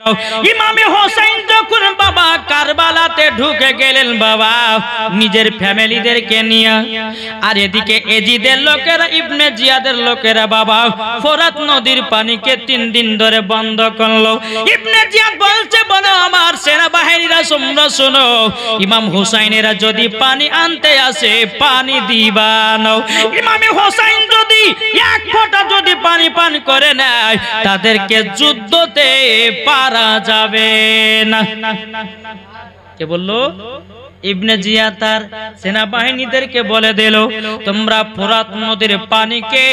ইমামে হোসেন যখন বাবা কারবালাতে ঢুকে গেলেন বাবা নিজের ফ্যামিলিদেরকে নিয়ে, আর এদিকে এজিদের লোকেরা ইবনে জিয়াদের লোকেরা বাবা ফোরাত নদীর পানিকে 3 দিন ধরে বন্ধ করলো। ইবনে জিয়াদ বলছে, বলো আমার সেনাবাহিনীরা তোমরা শোনো, ইমাম হুসাইনেরা যদি পানি আনতে আসে পানি দিবা না। ইমামে হোসেন যদি 1 ফোঁটা যদি পানি পান করে নেয় তাদেরকে যুদ্ধতে পারা যাবে না। কে বললো? ইবনে জিয়াদ তার সেনাবাহিনীদেরকে বলে দিল, তোমরা ফোরাত নদীর পানিকে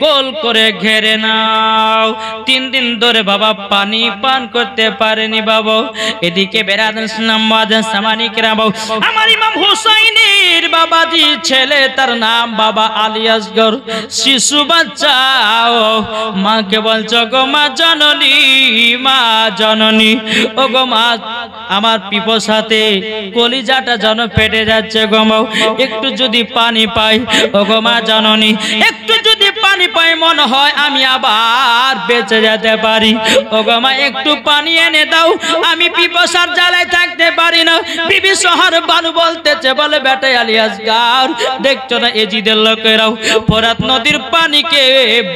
গোল করে ঘেরে নাও। 3 দিন ধরে বাবা পানি পান করতে পারেনি বাবা। এদিকে বেরাদান ইসলাম ওয়াজান সামানিকরা বাবা, আমার ইমাম হুসাইনের বাবাজি ছেলে, তার নাম বাবা আলী আসগর, শিশু বাচ্চা। মাকে বলছো, গো মা জননী, মা জননী, ও গো মা আমার পিপাসাতে কলিজাটা যেন ফেটে যাচ্ছে গো মা, একটু যদি পানি পাই, ও গো মা জননী একটু যদি পানি পাই মনে হয় আমি আবার বেঁচে যেতে পারি। ও গো মা একটু পানি এনে দাও, আমি পিপাসার জ্বালায় থাকতে পারি না। বিবি শহর বানু বলতেছে, বলে বেটা আলী আসগর, দেখছো না এজিদের লোকেরাও ফোরাত নদীর পানিকে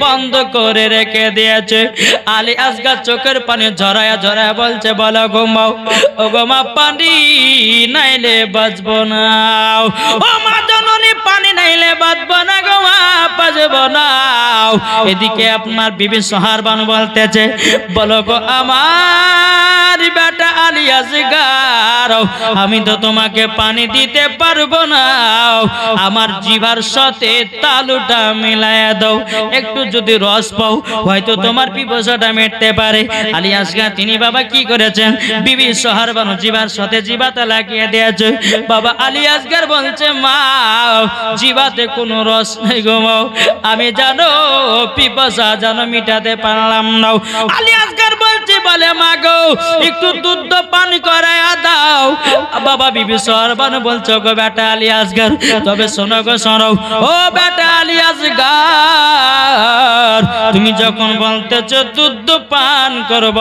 বন্ধ করে রেখে দিয়েছে। আলী আসগর চোখের পানি ঝরায়া ঝরায়া বলছে, বলো গো মা, ও গো মা পানি নাইলে বাঁচবো না। ও মা জননী পানি নাইলে বাঁচবো না গো মা, বাঁচবো না। এদিকে আপনার বিবি সোহার বানু বলতেছে, বলো গো আমার বেটা আলী আসগর, আমি তো তোমাকে পানি দিতে পারবো না, আমার জিভার সাথে তালুটা মিলায়া দাও, একটু যদি রস পাও হয়তো তোমার পিপাসাটা মিটতে পারে। আলী আসগর তিনি বাবা কি করেছেন, বিবি সোহার বানু জিভার সাথে জিভাতে লাগিয়ে দিয়েছে। বাবা আলী আসগর বলছে, মা জিভাতে কোনো রস নেই গো মা, আমি জানো পিপাসা জানো মিটাতে পারলাম না। আলী আসগর বলছে, বলে মা গো একটু দুধ পান করায়া দাও। বাবা বিবি সোহার বানু বলছো, গো বেটা আলী আসগর, তবে শোনো গো শোনো, ও বেটা আলী আসগর, তুমি যখন বলতেছো দুধ পান করব,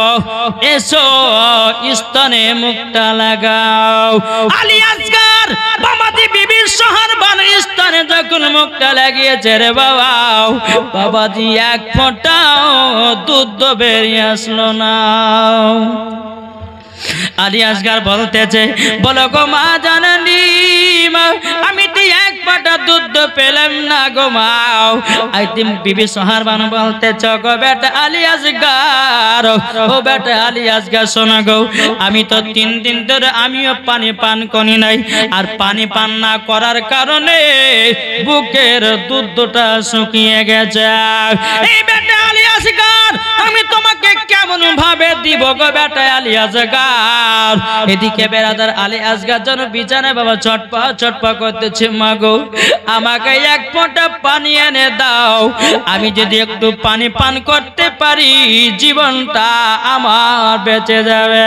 এসো স্তনে মুখটা লাগাও। আলী আসগর বাবাজি বিবির সোহার বানু স্তনে যখন মুখটা লাগিয়েছে রে বাবা, বাবাজি 1 ফোঁটাও দুধ বেরিয়ে আসলো না। আলী আসগর বলতেছে, বলো গো মা জাননি, আমি তো 1 ফোঁটা দুধ পেলাম না গো মা। আইতিম বিবি সোহার বানু বলতেছে, গো বেটা আলী আসগর, ও বেটা আলী আসগর শোনা গো, আমি তো 3 দিন ধরে আমিও পানি পান করি নাই, আর পানি পান না করার কারণে বুকের দুধটা শুকিয়ে গেছে। এই বেটা আলী আসগর, আমি তোমাকে কেমন ভাবে দিব গো বেটা আলী আসগর। এদিকে বেরাদার আলী আসগর যেন বিছানায় বাবা চটপা করতেছে, মা গো আমাকে 1 ফোঁটা পানি এনে দাও, আমি যদি একটু পানি পান করতে পারি জীবনটা আমার বেঁচে যাবে।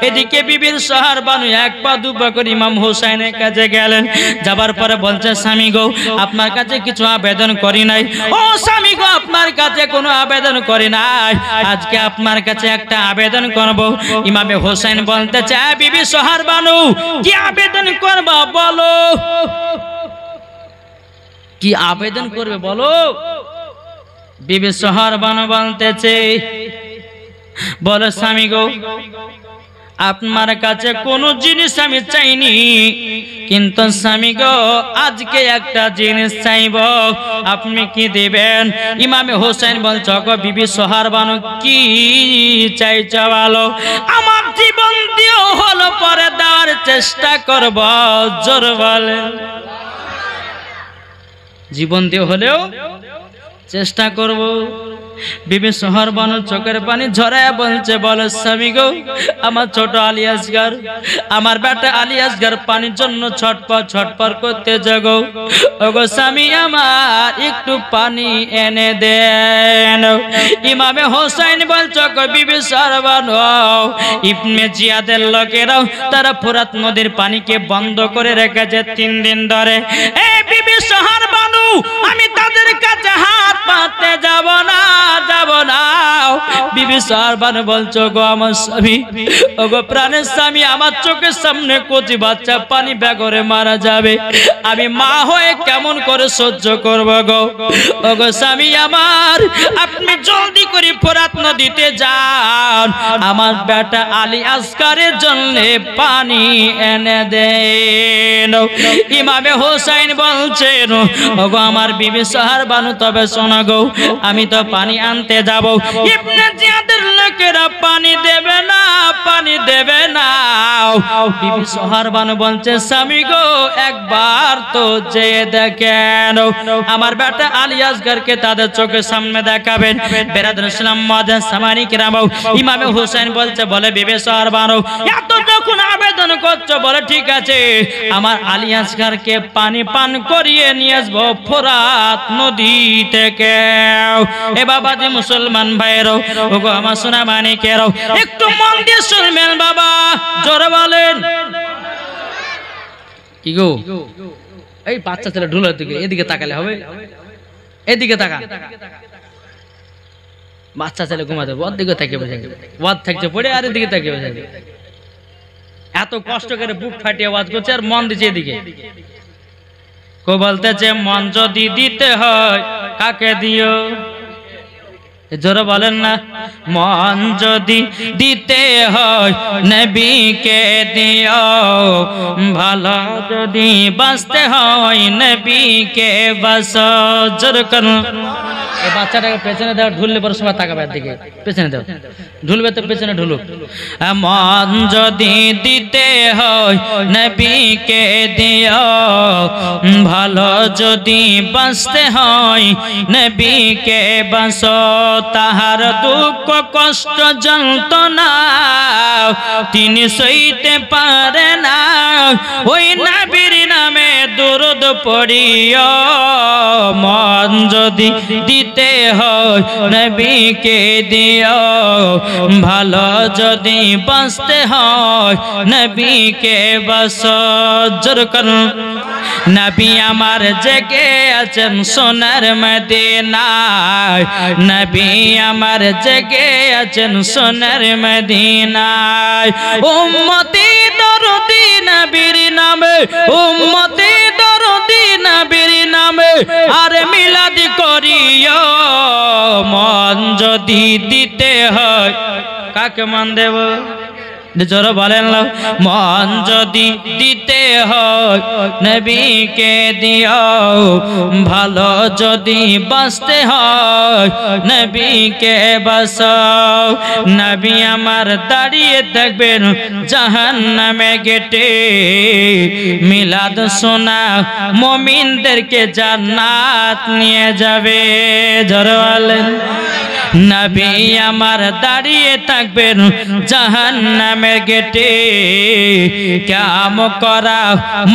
এদিকে বিবির সোহার বানু 1 পা 2 পা করে ইমাম হুসাইনের কাছে গেলেন। যাবার পরে বলছে, স্বামী গো আপনার কাছে কিছু আবেদন করি নাই। ও স্বামী গো আপনার কাছে কোনো আবেদন করি নাই, আজকে আপনার কাছে একটা আবেদন করব। ইমামে হোসেন বলতে চায়, বিবি সোহার বানু কি আবেদন করবা বলো, কি আবেদন করবে বলো। বিবি সোহার বানু বলতেছে, বলো স্বামী গো আপনার কাছে কোনো জিনিস আমি চাইনি, কিন্তু স্বামী গো আজকে একটা জিনিস চাইব, আপনি কি দিবেন? ইমামে হোসেন বলছো, গো বিবি সোহার বানু কি চাইছো বলো। আমার জীবন দিও হলো পরে দেওয়ার চেষ্টা করব, জোর বলে জীবন দিয়ে হলেও চেষ্টা করব। বিবি সোহার বানু চোখের পানি ঝরায় বলছে, বলো স্বামী গো আমার ছোট আলী আসগর, আমার বেটা আলী আসগর পানির জন্য ছটপট করতে জাগো, ওগো স্বামী আমার একটু পানি এনে দেন। ইমামে হোসেন বলছো, গো বিবি সোহার বানু ইবনে জিয়াদের লোকেরাও তারা ফোরাত নদীর পানিকে বন্ধ করে রেখেছে 3 দিন ধরে। এই বিবি সোহার বানু আমি তাদের কাছে হাত পাততে যাব না, যাব না। বিবি সাহারবানু বলছো গো আমার স্বামী, ওগো প্রাণের স্বামী, আমার চোখের সামনে কচি বাচ্চা পানি বেগরে মারা যাবে, আমি মা হয়ে কেমন করে সহ্য করব গো। ওগো স্বামী আমার, আপনি জলদি করে ফোরাত নদীতে যান, আমার বেটা আলী আসগারের জন্য পানি এনে দেন। ইমামে হোসেন বলছেন ওগো আমার বিবি সাহারবানু, তবে শোনা গো, আমি তো পানি আনতে যাব। ইবনে জিয়াদের লোকেরা পানি দেবে না, পানি দেবে না। বিবি সাহারবানু বলছে স্বামী গো, একবার তো চেয়ে দেখেন, আমার বেটা আলী আসগারকে তাদের চোখের সামনে দেখাবেন। বেরাদুল ইসলাম মুআজ্জিন সামানি কিরাম, ইমামে হোসেন বলছে, বলে বিবি সাহারবানু এত যখন আবেদন করছো, বলে ঠিক আছে, আমার আলী আসগারকে পানি পান করিয়ে নিয়ে আসবো ফোরাত নদী থেকে। এ বাবাজি মুসলমান ভাইয়েরও, ওগো আমার সোনা মানিকেরও, একটু মন দিয়ে শুনবেন বাবা, জোরে বলেন। কি গো, এই বাচ্চা ছেলে ঢুলের দিকে, এদিকে তাকালে হবে, এদিকে তাকা। বাচ্চা ছেলে ঘুমাতে ওর দিকে তাকিয়ে বসে, ওয়াজ থাকছে পড়ে, আর এদিকে তাকিয়ে বসে, এত কষ্ট করে বুক ফাটিয়ে ওয়াজ করছে আর মন দিচ্ছে এদিকে। কো বলতেছে মন যদি দিতে হয় কাকে দিও, জোরে বলেন না, মন যদি দিতে হয় নবীকে দিও, ভালো যদি বাঁচতে হয় নবীকে বাঁচো। জোরে করুন। এই বাচ্চাটাকে পেছনে দাও, ঢুললে পরে সবাই তাকাবে দিকে, পেছনে দাও, ঢুলবে তো পেছনে ঢুলুক। মন যদি দিতে হয় নবীকে দিও, ভালো যদি বাঁচতে হয় নবীকে বাঁচো, তাহার দুঃখ কষ্ট যন্ত্রণা তিনি সইতে পারে না, ওই নবীর নামে দরুদ পড়িও। মন যদি দিতে হয় নবীকে দিও, ভালো যদি বাঁচতে হয় নবীকে বাঁচো। জোর করুন। নবী আমার জেগে আছেন সোনার মদিনায়, নবী আমার জেগে আছেন সোনার মদিনায়, উম্মতি দরদি নবীর নামে, উম্মতি দরদি নবীর নামে আর মিলাদ করিও। মন যদি দিতে হয় কাকে মন দেব, জোরে বলেন, মন যদি দিতে হয় নবীকে দিও, ভালো যদি বাঁচতে হয় নবীকে বাঁচাও। নবী আমার দাঁড়িয়ে থাকবেন জাহান্নামে গেটে, মিলাদ শোনা মুমিনদেরকে জান্নাত নিয়ে যাবে। জোরে বলেন। নবী আমার দাঁড়িয়ে থাকবেন জাহান্নামের গেটে, কিয়াম করা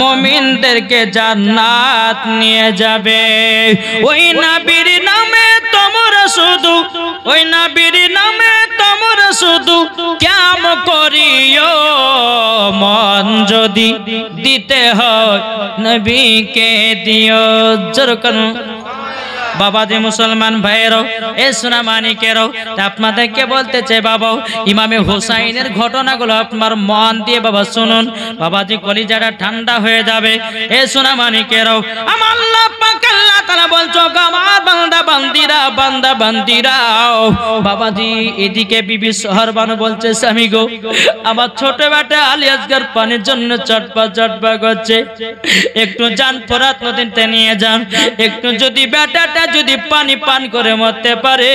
মুমিনদেরকে জান্নাত নিয়ে যাবে। ওই নবীর নামে তোমরা শুধু, ওই নবীর নামে তোমরা শুধু কিয়াম করিও। মন যদি দিতে হয় নবীকে দিও। জোরে করুন। বাবাজি মুসলমান ভাইয়েরও, এ সোনা মানিকেরও, আপনাদেরকে বলতে চাই বাবা, ইমামে হোসাইনের ঘটনাগুলো আপনার মন দিয়ে বাবা শুনুন, বাবাজি কলিজাটা ঠান্ডা হয়ে যাবে। এ সোনা মানিকেরও, আমার আল্লাহ পাক আল্লাহ তাআলা বলছো আমার বান্দা বান্দিরা, বান্দা বান্দিরাও, বাবাজি এদিকে বিবি সাহারবানু বলছে স্বামী গো, আমার ছোট বেটা আলী আসগার পানির জন্য চটপা চটপা করছে, একটু যান ফোরাত নদীতে নিয়ে যান, একটু যদি বেটাটা যদি পানি পান করে মরতে পারে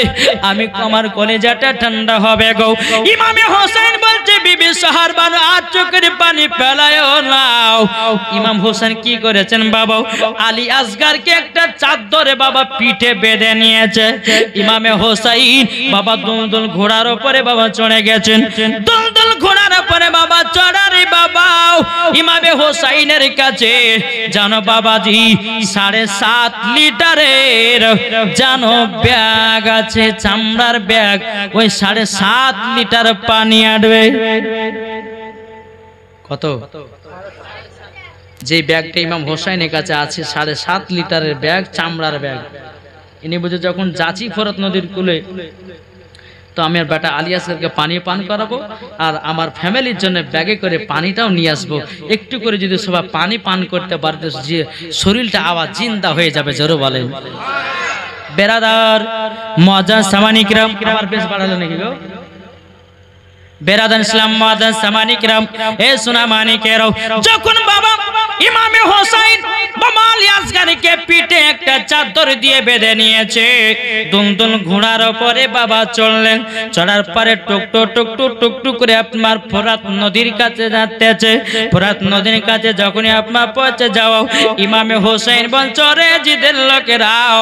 আমি আমার কলিজাটা ঠান্ডা হবে গো। ইমামে হোসেন বলছে বিবি সাহারবানু আর চোখের পানি ফেলায়ও না। ইমাম হোসেন কি করেছেন বাবা, আলী আসগারকে একটা চাদরে বাবা পিঠে বেঁধে নিয়েছে। ইমামে হোসাইন বাবা দুলদুল ঘোড়ার উপরে বাবা চড়ে গেছেন, দুলদুল ঘোড়ার উপরে বাবা চড়ারে বাবা ইমামে হোসাইনের কাছে জানো বাবাজি 7.5 লিটারের জানো ব্যাগ আছে, চামড়ার ব্যাগ, ওই 7.5 লিটার পানি আটবে। কত? যে ব্যাগটা ইমাম হোসাইনের কাছে আছে 7.5 লিটারের ব্যাগ, চামড়ার ব্যাগ, ইনি বুঝে যখন যাচ্ছি ফোরাত নদীর কূলে, তো আমি আর বেটা আলী আসগারকে পানি পান করাবো, আর আমার ফ্যামিলির জন্য ব্যাগে করে পানিটাও নিয়ে আসবো। একটু করে যদি সবাই পানি পান করতে পারতে, যে শরীরটা আবার জিন্দা হয়ে যাবে। জোরে বলেন। বেরাদার মুআজ্জাজ সামানি কিরাম, আমার বেশ বাড়ালো নাকি গো? বেরাদার ইসলাম মুআজ্জাজ সামানি কিরাম, এ সোনা মানিকেরাও, যখন বাবা ইমামে হোসেন বাবা আলী আসগারকে পিঠে একটা চাদর দিয়ে বেঁধে নিয়েছে, দুলদুল ঘোড়ার উপরে বাবা চললেন। চড়ার পরে টুকটুক টুকটুক টুকটুক করে আপনার ফোরাত নদীর কাছে যাচ্ছে। ফোরাত নদীর কাছে যখনই আপনার পৌঁছে যাও, ইমামে হোসেন বলছে, রে জিদের লোকেরাও,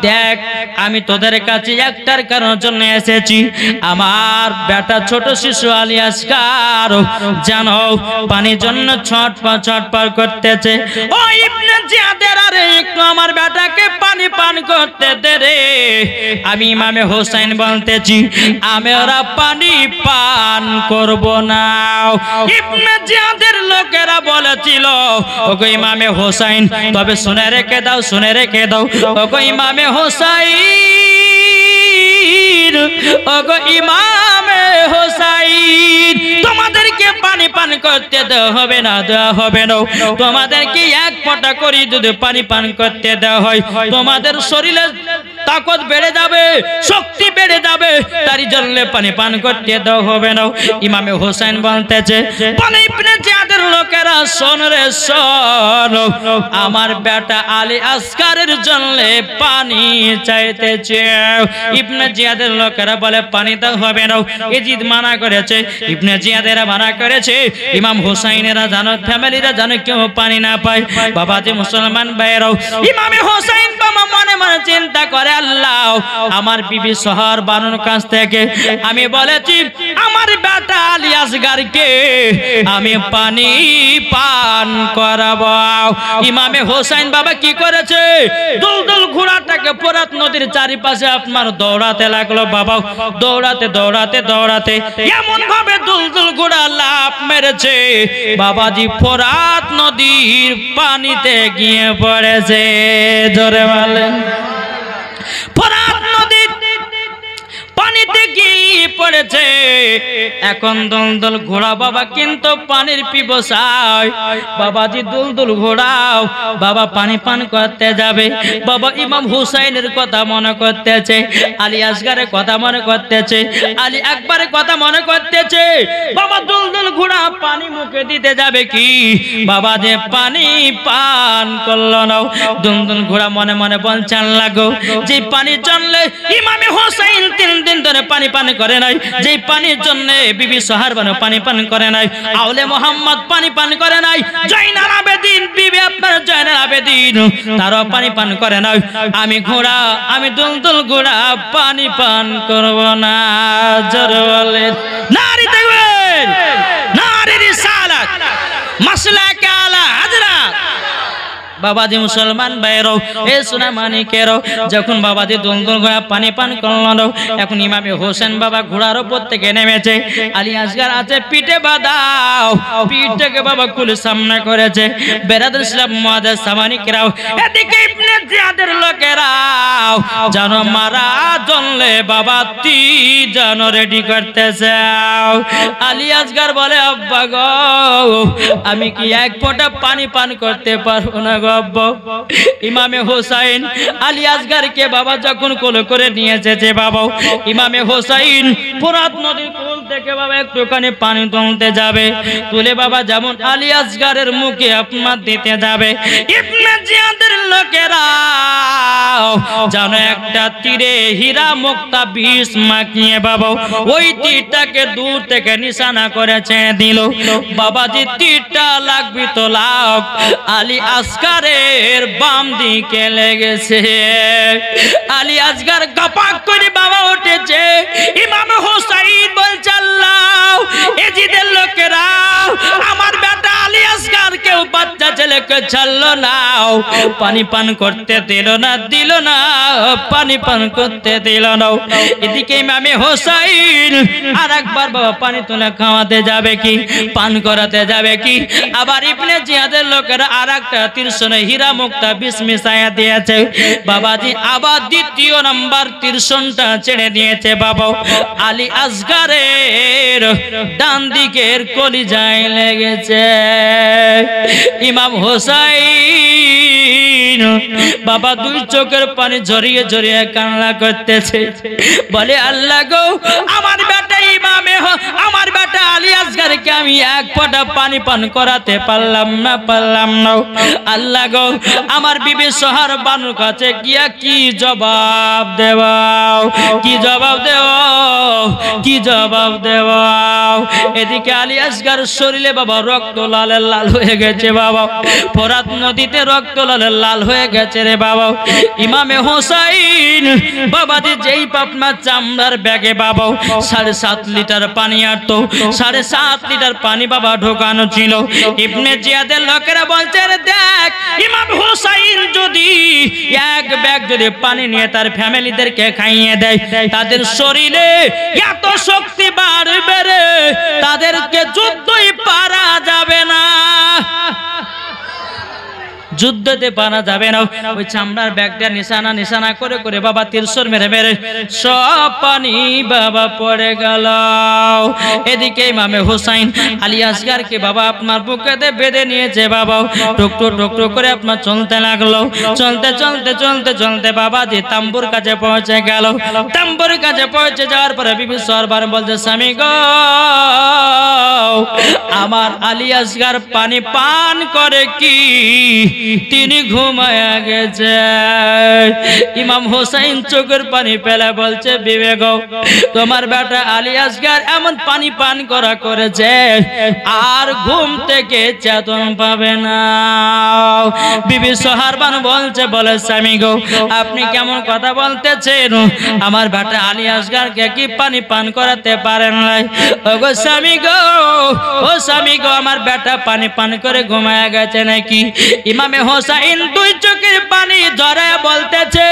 দেখ আমি তোদের কাছে একটার কারণের জন্য এসেছি। আমার বেটা ছোট শিশু আলী আসগার জানো পানির জন্য ছটফট করতেছে। ও ইবনে জিয়াদের, আরে একটু আমার বেটাকে পানি পান করতে দে রে। আমি ইমামে হোসেন বলতেছি, আমি ওরা পানি পান করব না। ইবনে জিয়াদের লোকেরা বলেছিল, ওগো ইমামে হোসেন, তবে শুনে রেখে দাও, শুনে রেখে দাও, ওগো ইমামে হোসেন, ওগো ইমামে হোসেন, তোমাদেরকে পানি পান করতে দেওয়া হবে না, দেওয়া হবে না। তোমাদেরকে এক ফোঁটা করে যদি পানি পান করতে দেওয়া হয়, তোমাদের শরীরে তাকত বেড়ে যাবে, শক্তি বেড়ে যাবে, তারই জন্য পানি পান করতে দেওয়া হবে না। ইমামে হোসেন বলতেছে, বলে ইবনে জিয়াদের লোকেরা, শোন রে শোন, আমার বেটা আলী আসগারের জন্য পানি চাইতেছে। ইবনে জিয়াদের লোকেরা বলে পানি তো হবে না, এজিদ মানা করেছে, ইবনে জিয়াদেরা মানা করেছে, ইমাম হোসেনেরা জানো, ফ্যামিলিরা জানো কেউ পানি না পায়। বাবাজি মুসলমান ভাইরাও, ইমামে হোসেন বাবা মনে মনে চিন্তা করে, আল্লাহ আমার বিবি শহর বানুর কাছ থেকে আমি বলেছি আমার বেটা আলী আসগারকে আমি পানি পান করাবো। ইমামে হোসেন বাবা কি করেছে, দুলদুল ঘোড়াটাকে ফোরাত নদীর চারিপাশে আপনার দৌড়াতে লাগলো। বাবা দৌড়াতে দৌড়াতে দৌড়াতে এমন ভাবে দুলদুল ঘোড়া লাফ মেরেছে, বাবাজি ফোরাত নদীর পানিতে গিয়ে পড়েছে। জোরে বলেন। ফোরাত নদীর পানিতে গিয়ে পড়েছে। এখন দুলদুল ঘোড়া বাবা কিন্তু পানির পিপাসায়, বাবাজি দুলদুল ঘোড়াও বাবা পানি পান করতে যাবে। বাবা ইমাম হুসাইনের কথা মনে করতেছে, আলী আসগারের কথা মনে করতেছে, আলী আকবরের কথা মনে করতেছে। বাবা দুলদুল ঘোড়া পানি মুখে দিতে যাবে কি, বাবা যে পানি পান করলো না। দুলদুল ঘোড়া মনে মনে বলছেন, লাগো যে পানির জন্য ইমামে হোসেন 3 দিন ধরে পানি পান করে নাই, যে পানির জন্য বিবি সোহার বানু পানি পান করে নাই, আউলে মোহাম্মদ পানি পান করে নাই, জয়নাল আবেদিন বিবি আপনার জয়নাল আবেদিন তারও পানি পান করে নাই, আমি ঘোড়া, আমি দুলদুল ঘোড়া পানি পান করব না। জোরে বলেন নারী দেখবেন, নারী রিসালাত, মাসলাকে আলা হযরত। বাবাজি মুসলমান ভাইরাও, এ সোনা মানিকেরও, যখন বাবাজি দুলদুল ঘোড়া পানি পান করলো, এখন ইমামে হোসেন বাবা ঘোড়ার উপর থেকে নেমেছে, আলী আসগার আছে পিঠে বাঁধাও, পিঠটাকে বাবা কুল সামনে করেছে। বেরাদার ইসলাম মুআজ্জাজ সামানিকেরাও, এদিকে ইবনে জিয়াদের লোকেরাও জানো মারা জনলে বাবা তি জানো রেডি করতেছে। আলী আসগার বলে, আব্বা গো আমি কি এক ফোঁটা পানি পান করতে পারবো না গো আব্বা। ইমামে হোসেন আলী আসগারকে বাবা যখন কোলে করে নিয়ে এসেছে, বাবা ইমামে হোসেন ফোরাত নদীর কোল থেকে বাবা একটুখানি পানি তুলতে যাবে, তুলে বাবা যেমন আলী আসগারের মুখে আপনার দিতে যাবে, ইবনে জিয়াদের লোকেরা জানো একটা তীরে হীরা মুক্তা বিষ মাখিয়ে বাবা ওই তীরটাকে দূর থেকে নিশানা করেছে দিল। বাবাজি তীরটা লাগবি তো লাগ, আলী আসগারের বাম দিকে লেগেছে। আলী আসগার গাপাক করে বাবা উঠেছে। ইমাম হোসেন বলছে, আল্লাহ এজিদের লোকেরা আমার বেটা আলী আসগার কেউ বাচ্চা ছেলে ছেলেকে ছাড়লো না, পানি পান করতে দিল না, পানি পান করতে দিল না। এদিকে ইমামে হোসাইন আর একবার বাবা পানি তুলে খাওয়াতে যাবে কি, পান করাতে যাবে কি, আবার ইবনে জিয়াদের লোকেরা আর একটা তীর্ষণে হীরা মুক্তা বিষ মিশাইয়া দিয়েছে বাবাজি। আবার দ্বিতীয় নাম্বার তীর্ষণটা ছেড়ে দিয়েছে বাবা আলী আসগারের ডান দিকের কলিজায় লেগেছে। ইমাম হোসাইন বাবা দুই চোখের পানি ঝরিয়ে ঝরিয়ে কান্না করতেছে, বলে আল্লাহ গো, আমার বেটা ইমামে আমার বেটা আলী আসগারকে আমি এক ফোঁটা পানি পান করাতে পারলাম না। আল্লাহ গো, আমার বিবি সোহার বানুর কাছে গিয়া কি জবাব দেওয়াও, কি জবাব দেওয়াও। এদিকে আলী আসগার শরীরে বাবা রক্ত লালের লাল হয়ে গেছে বাবা, ফোরাত নদীতে রক্ত লালের লাল হয়ে গেছে রে বাবা। ইমামে হোসাইন বাবাজি যেই পাপনা চামড়ার ব্যাগে বাবা 7.5 লিটার পানি আটতো, 7.5 লিটার পানি বাবা ঢোকানো ছিল। ইবনে জিয়াদের লোকেরা বলছে দেখ, ইমাম হোসাইন যদি এক ব্যাগ যদি পানি নিয়ে তার ফ্যামিলিদেরকে খাইয়ে দেয়, তাদের শরীরে এত শক্তি বাড়বে রে, তাদেরকে যুদ্ধই পারা যাবে না, যুদ্ধতে পারা যাবে না। ওই চামড়ার ব্যাগটা নিশানা করে করে বাবা তীরশর মেরে সব পানি বাবা পড়ে গেল। এদিকে ইমামে হোসাইন আলী আসগারকে বাবা আপনার বুকেতে বেঁধে নিয়েছে বাবা, টুকটু করে আপনার চলতে লাগলো। চলতে বাবা যে তাম্বুর কাছে পৌঁছে গেল। তাম্বুর কাছে পৌঁছে যাওয়ার পরে বিবি সরবার বলছে, স্বামী গো, আমার আলী আসগার পানি পান করে কি তিনি ঘুমায়া গেছে। ইমাম হোসাইন চোখের পানি ফেলে বলছে, বিবেক তোমার বেটা আলী আসগার এমন পানি পান করেছে আর ঘুম থেকে চেতন পাবে না। বিবি সোহারবান বলে স্বামী গো, আপনি কেমন কথা বলতেছেন, আমার বেটা আলী আসগারকে কি পানি পান করাতে পারেন নাই? ও গো স্বামী গো, আমার বেটা পানি পান করে ঘুমায়া গেছে নাকি? ইমামে হোসাইন দুই চোখের পানি ঝরায় বলতেছে,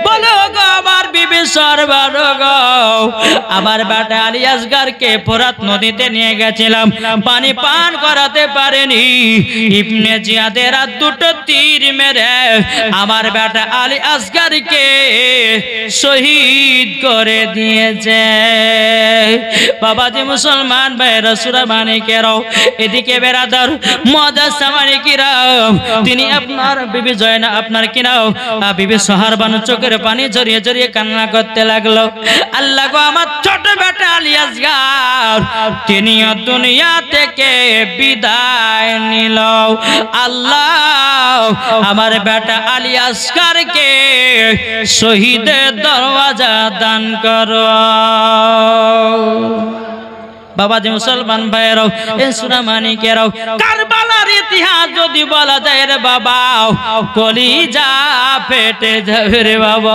বলো গো আমার বিবি সরবার গো, আমার বেটা আলী আসগারকে ফোরাত নদীতে নিয়ে গেছিলাম, পানি পান করাতে পারেনি। ইবনে জিয়াদের দুটো তীর মেরে আমার বেটা আলী আসগারকে শহীদ করে দিয়েছে। বাবাজি মুসলমান ভাই রসুরা মানিকেরাও, এদিকে বেরাদার মজাজ সামানিকিরাও, তিনি আপনার বিবি জয়না আপনার কিনাও বিবি সোহারবানু চোখের পানি ঝরিয়ে ঝরিয়ে কান্না করতে লাগলো। আল্লাহ গো, আমার ছোট বেটা আলী আসগার তিনি দুনিয়া থেকে বিদায় নিল। আল্লাহ আমার বেটা আলী আসগারকে শহীদের দরওয়াজা দান করো। বাবাজি মুসলমান ভাইয়েরাও, এ সুনামানিকেরাও, কারবালার ইতিহাস যদি বলা যায় রে বাবা, কলিজা ফেটে যাবে রে বাবা।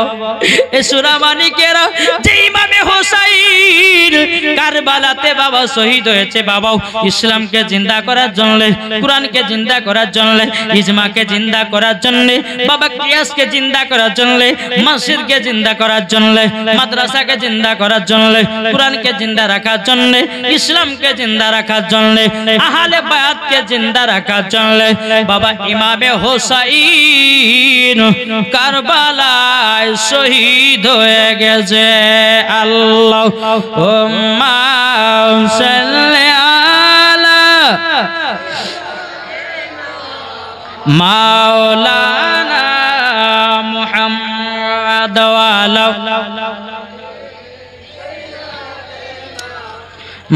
এ সুনামানিকেরাও, যে ইমামে হোসাইন কারবালাতে বাবা শহীদ হয়েছে বাবা, ইসলামকে জিন্দা করার জন্য, কোরআনকে জিন্দা করার জন্য, ইজমাকে জিন্দা করার জন্য, বাবা কিয়াসকে জিন্দা করার জন্য, মসজিদকে জিন্দা করার জন্য, মাদ্রাসাকে জিন্দা করার জন্য, কোরআনকে জিন্দা রাখার জন্য, ইসলামকে জিন্দা রাখার জন্য, আহলে বায়াতকে জিন্দা রাখার জন্য বাবা ইমামে হোসাইন কারবালায় শহীদ হয়ে গেছে। আল্লাহুম্মা সাল্লি আলা মাওলানা মুহাম্মদ ওয়া আলা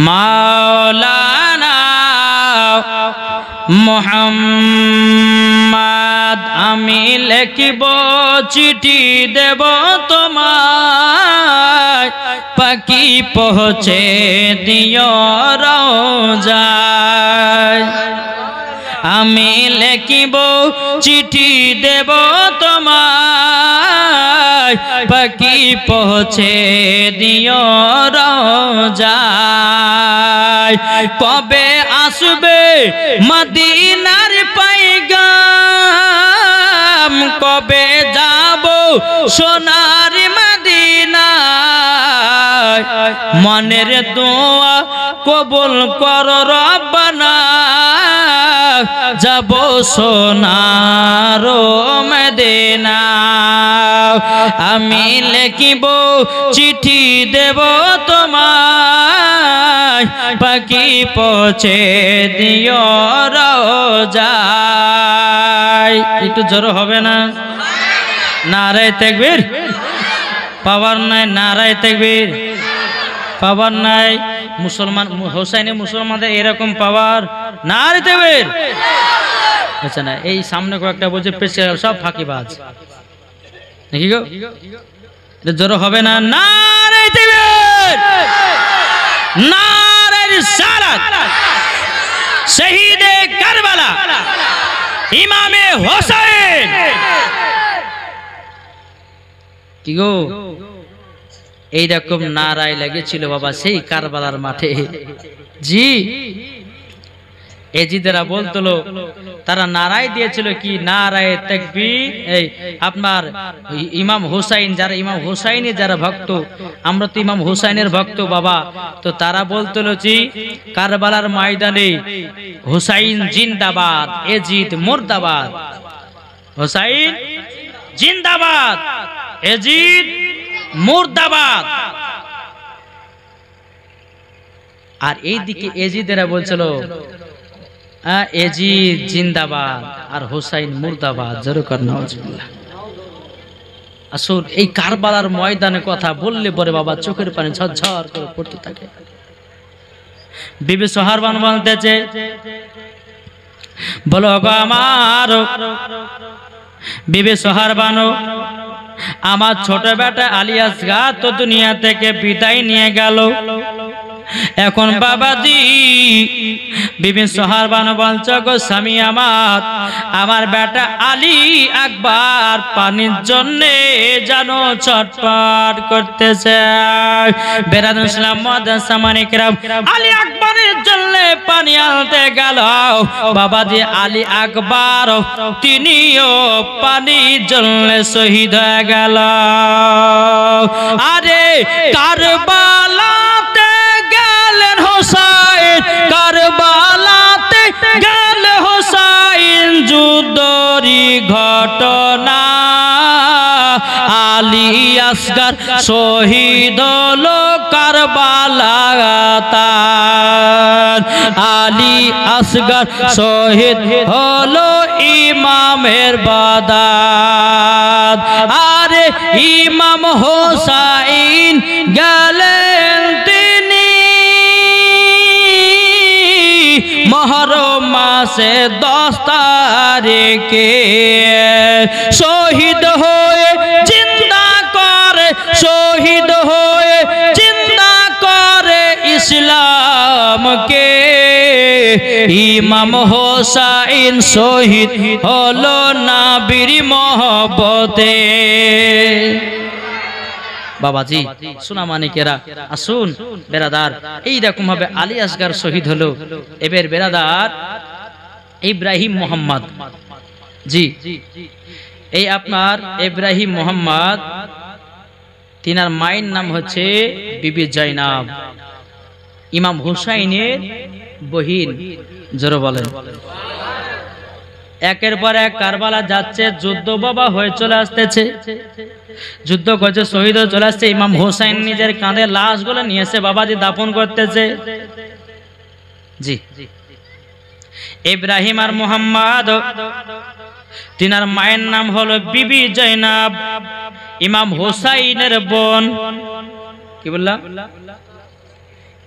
মাওলানা মুহাম্মদ। আমি লিখিব চিঠি দেব তোমায়, পাখি পৌঁছে দিও রওজায়। আমি লিখিব চিঠি দেব তোমায়, পাখি পৌঁছে দিও রওজায়। কবে আসবে মদিনার পাইগা কবে যাব সোনার মদিনা, মনের দোয়া কবুল কর রব্বানা, যাব সোনার মদিনা। আমি লিখিব চিঠি দেব তোমায়, পাখি পৌঁছে দিও রোজায়। একটু জোর হবে না? নারায়ে তাকবীর। পাওয়ার নাই নারায়ে তাকবীর। পাওয়ার নাই। মুসলমান হোসাইনি মুসলমানদের এরকম পাওয়ার। নারায়ে তাকবীর। আচ্ছা না, এই সামনে কয়েকটা বলছে পেছে সব ফাঁকিবাজ নাকি গো? জোর হবে না? নারায়ে তাকবীর, নারায়ে রিসালাত। শহীদে কারবালা ইমামে হোসেন। কি গো, এইরকম নারায় লেগেছিল বাবা সেই কারবালার মাঠে। জি, এজিদেরা বলতল, তারা নারায় দিয়েছিল কি? নারায়ে তাকবীর। এই আপনার ইমাম হুসাইন, যারা ইমাম হুসাইনের যারা ভক্ত, আমরা তো ইমাম হুসাইনের ভক্ত বাবা, তো তারা বলতল জি কারবালার ময়দানে হুসাইন জিন্দাবাদ, এজিদ মুর্দাবাদ। হুসাইন জিন্দাবাদ, এজিদ মুর্দাবাদ। আর এইদিকে এজিদেরা বলছিল এজিদ জিন্দাবাদ আর হুসাইন মুর্দাবাদ। জোরে কর নাউজুবিল্লাহ। আসুন, এই কারবালার ময়দানে কথা বললে পরে বাবা চোখের পানি ঝরঝর করে পড়তে থাকে। বিবি সোহারবান বলতেছে, বলো গো আমার বিবি সোহারবানো, আমার ছোট বেটা আলী আসগার তো দুনিয়া থেকে বিদায় নিয়ে গেল। এখন বাবাজি বিবি সোহারবানো বলছো গো স্বামী আমার বেটা আলী আকবর পানির জন্যে জানো ছটফট করতেছে। বেরাদুল ইসলাম মাদ্রাসা মানিকরাম আলী আকবরের জন্য পানি আনতে গেল। বাবাজি আলী আকবর তিনিও পানির জন্য শহীদ হয়ে গেল। আরে কারবালাতে গেলেন হোসাইন, কারবালাতে গেল হোসাইন, যুদ্ধরি ঘটনা আলী আসগর শহীদ হলো কারবালাতে। আলী আসগর শহীদ হলো ইমামের বাদাত। আরে ইমাম হোসাইন গেলেন তিনি মুহররম মাসে 10 তারিখে, শহীদ হয়ে জিন্দা করে, শহীদ হয়ে জিন্দা করে ইসলামকে। ইমাম হোসাইন শহীদ হলো নবীর মহব্বতে। বাবাজি সোনা মানিকেরা, আসুন বেরাদার, এইরকম ভাবে আলী আসগর শহীদ হলো। এবার বেরাদার ইব্রাহিম মোহাম্মদ, জি এই আপনার ইব্রাহিম মোহাম্মদ, তিনার মায়ের নাম হচ্ছে বিবি জয়নাব, ইমাম হুসাইনের বহিন। জোরে বলেন। একের পর এক কারবালা যাচ্ছে, যুদ্ধ বাবা হয়ে চলে আসতেছে, যুদ্ধ করছে, শহীদ হয়ে চলে আসছে। ইমাম হুসাইন নিজের কাঁধে লাশগুলো নিয়ে এসে বাবাজি দাফন করতেছে। জি, ইব্রাহিম আর মোহাম্মদ, তিনার মায়ের নাম হলো বিবি জয়নাব, ইমাম হুসাইনের বোন। কি বললাম?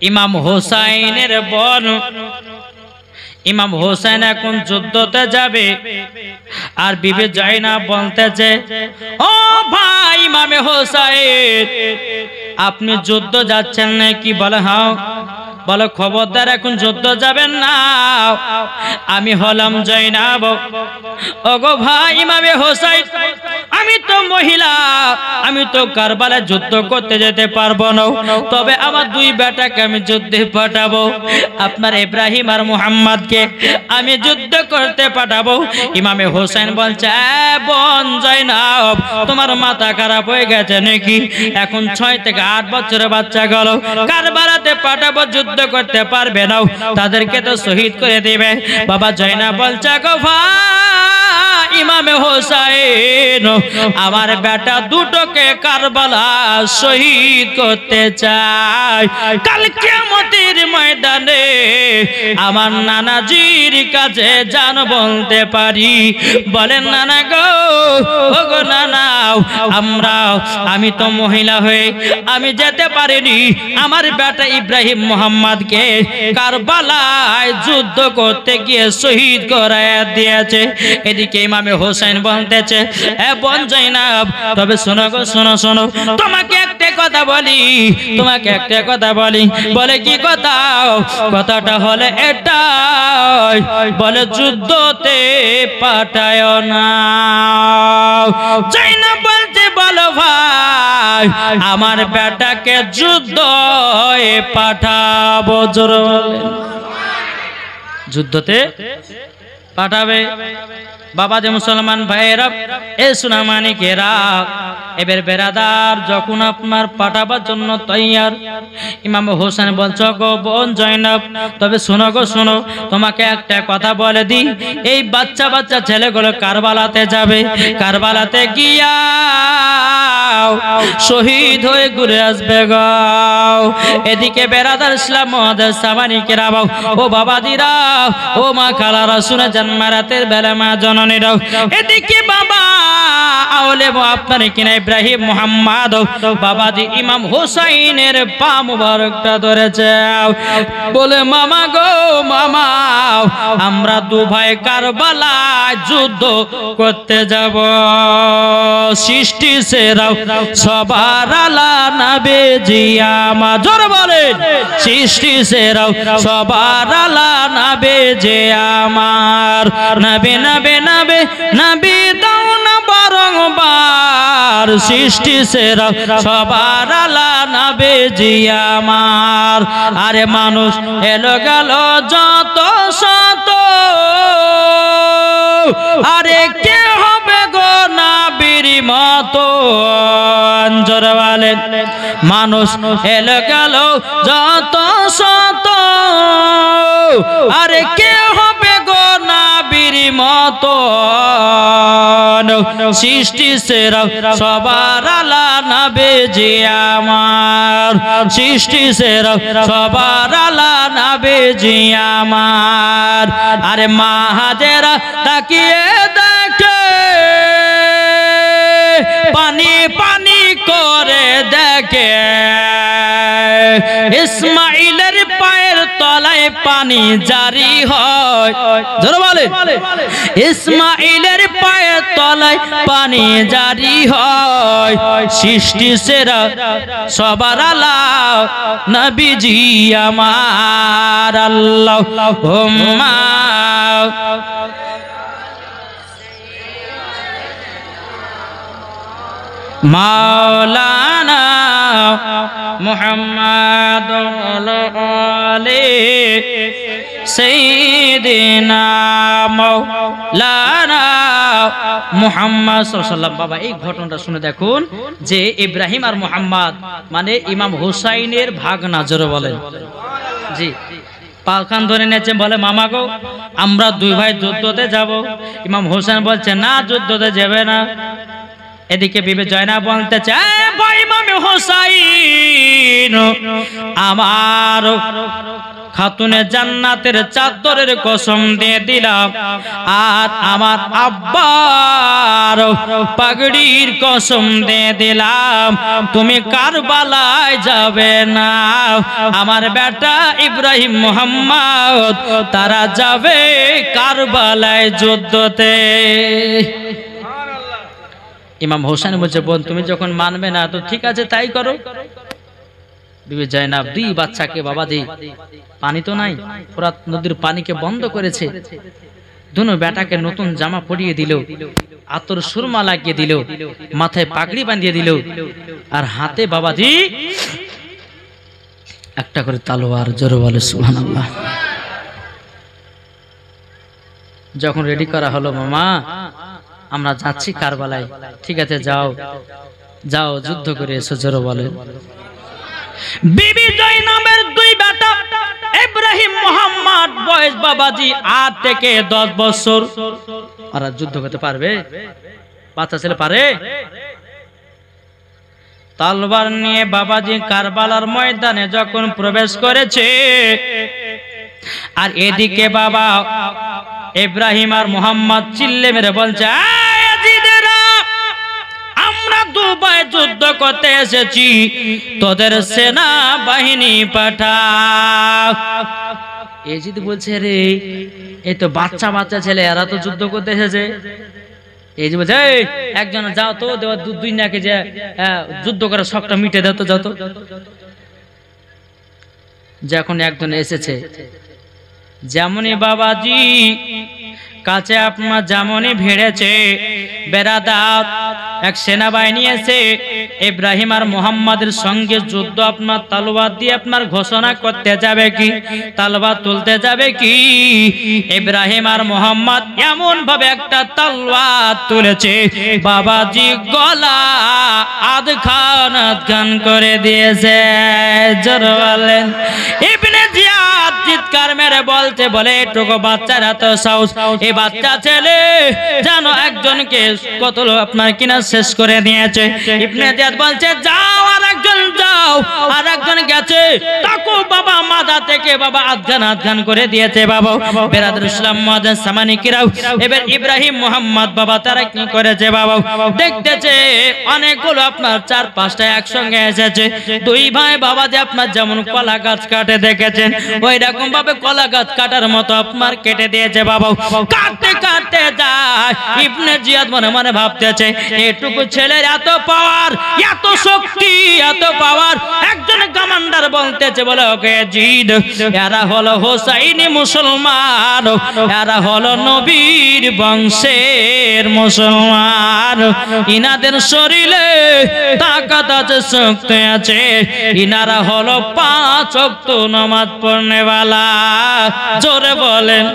ইমাম হুসাইনের বোন। ইমাম হুসাইন এখন যুদ্ধতে যাবে, আর বিবি জয়নাব বলতেছে, ও ভাই ইমামে হুসাইন, আপনি যুদ্ধ যাচ্ছেন নাকি? বলে হ্যাঁ। বলো খবরদার এখন যুদ্ধ যাবেন না, আমি হলাম জয়নাব। ওগো ভাই ইমামে হুসাইন, আমি তো মহিলা, আমি তো কারবালায় যুদ্ধ করতে যেতে পারবো না, তবে আমার দুই বেটাকে আমি যুদ্ধে পাঠাবো। আপনার ইব্রাহিম আর মুহাম্মদকে আমি যুদ্ধ করতে পাঠাবো। ইমামে হোসেন বলছে, বোন জয়নাব, তোমার মাথা খারাপ হয়ে গেছে নাকি? এখন 6 থেকে 8 বছরের বাচ্চা গেল, কারবালাতে পাঠাবো, যুদ্ধ করতে পারবে না, তাদেরকে তো শহীদ করে দিবে। বাবা জয়নাব বলছে, গো ভাই ইমামে হোসেন, আমার বেটা দুটোকে কারবালা শহীদ করতে চায়। কাল কিয়ামতের ময়দানে আমার নানাজির কাছে জান বলতে পারি। বলেন নানা গো, ও গো নানা, আমি তো মহিলা হয়ে আমি যেতে পারিনি, আমার বেটা ইব্রাহিম মুহাম্মদকে কারবালায় যুদ্ধ করতে গিয়ে শহীদ করায় দিয়েছে। এদিকে ইমামে হোসেন বলতেছে, বোন জয়নাব, তবে শোনো গো, শোনো শোনো, তোমাকে একটা কথা বলি, তোমাকে একটা কথা বলি। বলে কি কথা? কথাটা হলে এটাই, বলে যুদ্ধতে পাঠায় না। জয়নাব বলতে, বলো ভাই, আমার বেটাকে যুদ্ধে পাঠাবো। জোরে বলেন, যুদ্ধতে পাঠাবে। বাবা যে মুসলমান ভাইয়েরা, এ সুনামানিকেরা, এবার বেরাদার যখন আপনার পাঠাবার জন্য তৈয়ার, ইমাম হোসেন বলছো, গো বোন জয়নাব, তবে শোনো গো শোনো, তোমাকে একটা কথা বলে দি, এই বাচ্চা বাচ্চা ছেলেগুলো কারবালাতে যাবে, কারবালাতে গিয়া শহীদ হয়ে ঘুরে আসবে গো। এদিকে বেরাদার ইসলাম মহাদেশ সামানিকেরা, ও বাবা দিরা, ও মা খালারা, শুনে জন্মারাতের বেলা মা জননীরাও, এদিকে বাবা আওলে আপনার কিনা ইব্রাহিম মুহাম্মদ বাবাজি ইমাম হোসাইনের পা মুবারকটা ধরেছে, বলে মামা গো মামা, আমরা দু ভাই কারবালায় যুদ্ধ করতে যাব। সৃষ্টি সেরাও সবার আলা নবীজি আমার, জোরে বলেন, সৃষ্টি সেরাও সবার আলা নবীজি আমার, নবী নবী নবী নবী দাও না বারংবার, সৃষ্টি সেরা সবার আলা নবীজি আমার। আরে মানুষ এলো গেল যত শত, আরে কে হবে গো নবীর মতো? জোরে বলেন, মানুষ এলো গেল যত শত, আরে কে হবে গো নবীর মতো? সৃষ্টি সেরা সবার আলা নবীজি আমার, সৃষ্টি সেরা সবার আলা নবীজি আমার। আরে মা হাজেরা তাকিয়ে দেখে, পানি পানি করে দেখে, ইসমাইলের পায়ের তলায় পানি জারি হয়। জোরে বলেন, ইসমাইলের পায়ের তলায় পানি জারি হয়। সৃষ্টি সেরা সবার আলা নবীজি আমার। আল্লাহুম্মা মাওলানা মুহাম্মদ আলী সাইয়্যিদিনা মাওলানা মুহাম্মদ সাল্লাল্লাহু আলাইহি ওয়াসাল্লাম। বাবা এই ঘটনাটা শুনে দেখুন যে ইব্রাহিম আর মুহাম্মদ মানে ইমাম হুসাইনের ভাগনা। জোরে বলেন, জি। পালখান ধরে নিয়েছে, বলে মামা গো, আমরা দুই ভাই যুদ্ধতে যাব। ইমাম হোসেন বলছে, না যুদ্ধতে যাবে না। এদিকে বিবি জয়নাব বলতে চায়, ভাই ইমাম হোসাইন, আমার খাতুনে জান্নাতের চাদরের কসম দিয়ে দিলাম, আর আমার আব্বার পাগড়ির কসম দিয়ে দিলাম, তুমি কারবালায় যাবে না। আমার বেটা ইব্রাহিম মুহাম্মদ তারা যাবে কারবালায় যুদ্ধতে। ইমাম হোসেন বলছে, বোন তুমি যখন মানবে না তো ঠিক আছে তাই করো। বিবি জয়নাব দুই বাচ্চাকে, বাবাজি পানি তো নাই, ফোরাত নদীর পানিকে বন্ধ করেছে, দুনো বেটাকে নতুন জামা পরিয়ে দিল। আতর সুরমা লাগিয়ে দিল, মাথায় পাগড়ি বাঁধিয়ে দিল, আর হাতে বাবাজি একটা করে তলোয়ার। জোরে বলে সুবহানাল্লাহ। যখন রেডি করা হলো, মামা আমরা যাচ্ছি কারবালায়। ঠিক আছে, যাও যাও, যুদ্ধ করে এসো। জোরে বলে। বিবি জয়নবের দুই বেটা ইব্রাহিম মোহাম্মদ, বয়স বাবাজি 8 থেকে 10 বছর। ওরা যুদ্ধ করতে পারবে? বাচ্চা ছেলে পারে? তলোয়ার নিয়ে বাবাজি কারবালার ময়দানে যখন প্রবেশ করেছে, আর এদিকে বাবা ইব্রাহিম আর মোহাম্মদ চিল্লে মেরে বলছে, আমরা দুবাই যুদ্ধ করতে এসেছি, তোদের সেনা বাহিনী পাঠাও। এজিদ বলছে, রে এই তো বাচ্চা বাচ্চা ছেলে, এরা তো যুদ্ধ করতে এসেছে। এই যে বলছে, একজন যাও তো, দেওয়া দুই নাকে যে যুদ্ধ করার শখটা মিটে দাও তো, যাও তো। যখন একজন এসেছে, যেমনই বাবাজি কাছে আপনার যেমনই ভিড়েছে, বেরাদাত এক সেনাবাহিনী এসে ইব্রাহিম আর মোহাম্মদের সঙ্গে যুদ্ধ আপনার তলোয়ার দিয়ে আপনার ঘোষণা করতে যাবে কি, তলোয়ার তুলতে যাবে কি। ইব্রাহিম আর মোহাম্মদ এমন ভাবে একটা তলোয়ার তুলেছে, বাবাজি গলা আধখান করে দিয়েছে। জোরে বলেন। ইবনে জিয়াদ চিৎকার মেরে বলতে বলে, এটুকু বাচ্চারা তো সাহস, এই বাচ্চা ছেলে জানো একজনকে কতল আপনার কিনা শেষ করে দিয়েছে। ইবনে জিয়াদ বলছে, যাও আর একজন, যাও আর একজন গেছে, তাকে বাবা মাথা থেকে বাবা আধখান করে দিয়েছে। বাবা বেরাদুল ইসলাম মুআজ্জাজ সামানি কিরাও, এবার ইব্রাহিম মোহাম্মদ বাবা তারা কি করেছে, বাবা দেখতেছে অনেকগুলো আপনার 4-5টা একসঙ্গে এসেছে। দুই ভাই বাবা যে আপনার যেমন কলা গাছ কাটে দেখেছেন, ওই রকম ভাবে কলা গাছ কাটার মতো আপনার কেটে দিয়েছে। বাবা কাটতে কাটতে যায়, ইবনে জিয়াদ মনে মনে ভাবতেছে, এটুকু ছেলের এত পাওয়ার, এত শক্তি, এত পাওয়ার। একজন কমান্ডার বলতেছে, বলে ওকে জিদ, এরা হলো হোসাইনি মুসলমান, এরা হলো নবীর বংশের মুসলমান, ইনাদের শরীরে তাকাত আছে, শক্তি আছে, ইনারা হলো 5 ওয়াক্ত নামাজ পড়নেওয়ালা। জোরে বলেন।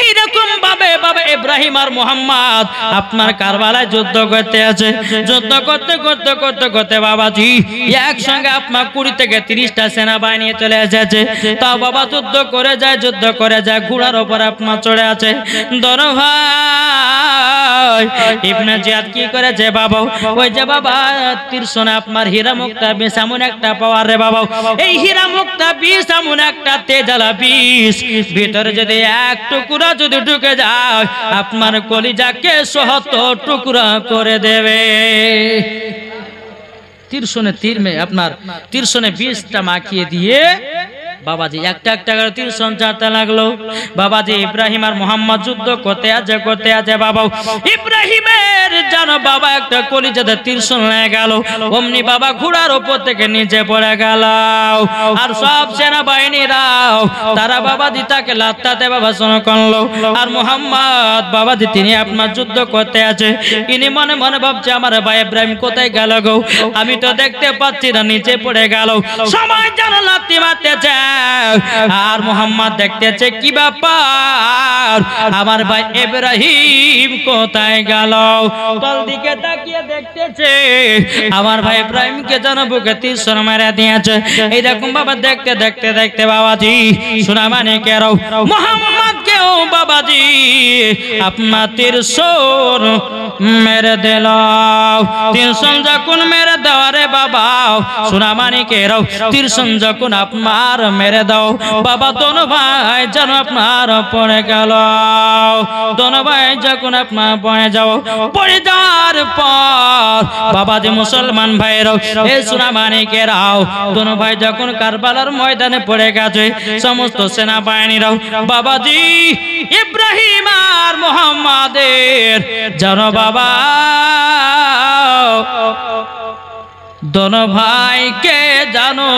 এইরকম ভাবে বাবা ইব্রাহিম আর মোহাম্মদ আপনার কারবালায় যুদ্ধ করতে আছে। যুদ্ধ করতে করতে করতে করতে বাবাজি একসঙ্গে আপনার 20 থেকে 30টা সেনাবাহিনী চলে এসেছে। তা বাবা যুদ্ধ করে যায়, যুদ্ধ করে যায়, ঘোড়ার উপর আপনার চড়ে আছে। দরো ভাই ইবনে জিয়াদ কি করেছে বাবা, ওই যে বাবা তীরশনে আপনার হীরা মুক্তা বিষ এমন একটা পাওয়ার রে বাবা, এই হীরা মুক্তা বিষ এমন একটা তেজালা বিষ, ভিতরে যদি এক টুকরা যদি ঢুকে যায় আপনার কলিজাকে ৭০ টুকরা করে দেবে। তীরশনে তীর মে আপনার তীরশনে বিষটা মাখিয়ে দিয়ে বাবাজি একটা একটা করে তীরশন চাটতে লাগলো। বাবাজি ইব্রাহিম আর মোহাম্মদ যুদ্ধ করতে আছে বাবা, ইব্রাহিমের জানো বাবা একটা কলিজাতে তীরশন লেগে গেল, অমনি বাবা ঘোড়ার উপর থেকে নিচে পড়ে গেল। আর সব সেনাবাহিনীরাও তারা বাবাজি তাকে লাত্তাতে বাবা শোনা করলো। আর মোহাম্মদ বাবাজি তিনি আপনার যুদ্ধ করতে আছে, ইনি মনে মনে ভাবছে, আমার ভাই ইব্রাহিম কোথায় গেল গো, আমি তো দেখতে পাচ্ছি না, নিচে পড়ে গেল। সবাই যেন লাত্তি মারতেছে, আর মোহাম্মদ দেখতেছে কি ব্যাপার, আমার ভাই ইব্রাহিম কোথায় গেল। তল দিকে তাকিয়ে দেখতেছে আমার ভাই ইব্রাহিমকে যেন বুকে তীর মেরে দিয়েছে। এইরকম বাবা দেখতে দেখতে দেখতে বাবাজি শোনা মানে কেরাও মোহাম্মদকেও বাবাজি আপনার তীর মেরে দিল। তীর যখন মেরে দেওয়ারে বাবা শোনা মানে কেরাও তীর যখন আপনার মেরে দাও বাবা, দোনো ভাই যেন আপনার পড়ে গেল। দোনো ভাই যখন আপনার পড়ে যাও, পড়ে যাওয়ার পর বাবা যে মুসলমান ভাইরাও এই সোনা মানিকেরাও দোনো ভাই যখন কারবালার ময়দানে পড়ে গেছে, সমস্ত সেনাবাহিনীরাও বাবাজি ইব্রাহিম আর মোহাম্মদের যেন বাবা দোনো ভাইকে জানো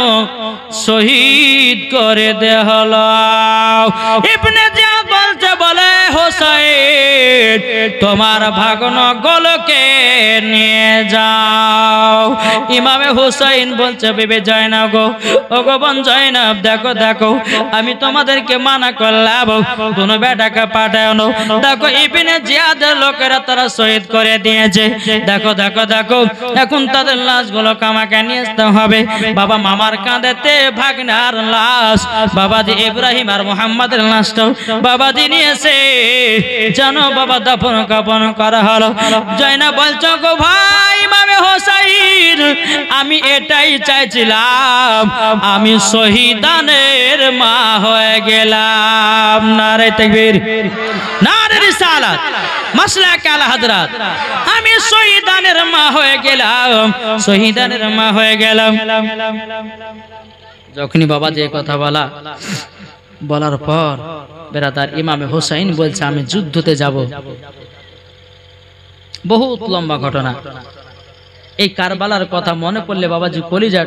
শহীদ করে দেয়া হলো। ইবনে জিয়াদ বলছে, বলে হোসেন তোমার ভাগনো গোলকে নিয়ে যাও। ইমামে হুসাইন বলছে বিবি জয়নব গো, ও গো বোন জয়নব, দেখো দেখো আমি তোমাদেরকে মানা করলাম কোন বেটাকে পাঠাও না। দেখো ইবনে জিয়াদের লোকেরা তারা শহীদ করে দিয়েছে। দেখো দেখো দেখো এখন তাদের লাশগুলো আমাকে নিয়ে আসতে হবে। বাবা মামার কাঁধেতে ভাগনার লাশ, বাবাজি ইব্রাহিম আর মুহাম্মাদের লাশটাও বাবাজি নিয়েছে জানো বাবা দাফন কাফন করা হলো। জয়নব বলছো গো ভাই ইমামে হোসাইন, আমি এটাই চাইছিলাম, আমি শহীদানের মা হয়ে গেলাম। নারে তাকবীর, নারে রিসালাত, মাসলাক আলা হযরত। আমি শহীদানের মা হয়ে গেলাম, শহীদানের মা হয়ে গেলাম। যখনই বাবা যে কথা বলার পর বেরাদার ইমামে হোসাইন বলছে আমি যুদ্ধতে যাব। বহুত লম্বা ঘটনা। এই কারবালার কথা মনে পড়লে বাবাজি কলিজা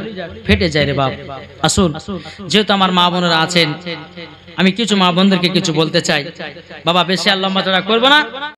ফেটে যায় রে বাপ। আসুন, যেহেতু আমার মা বোনেরা আছেন, আমি কিছু মা বোনদেরকে কিছু বলতে চাই। বাবা বেশি আর লম্বা চড়া করবো না।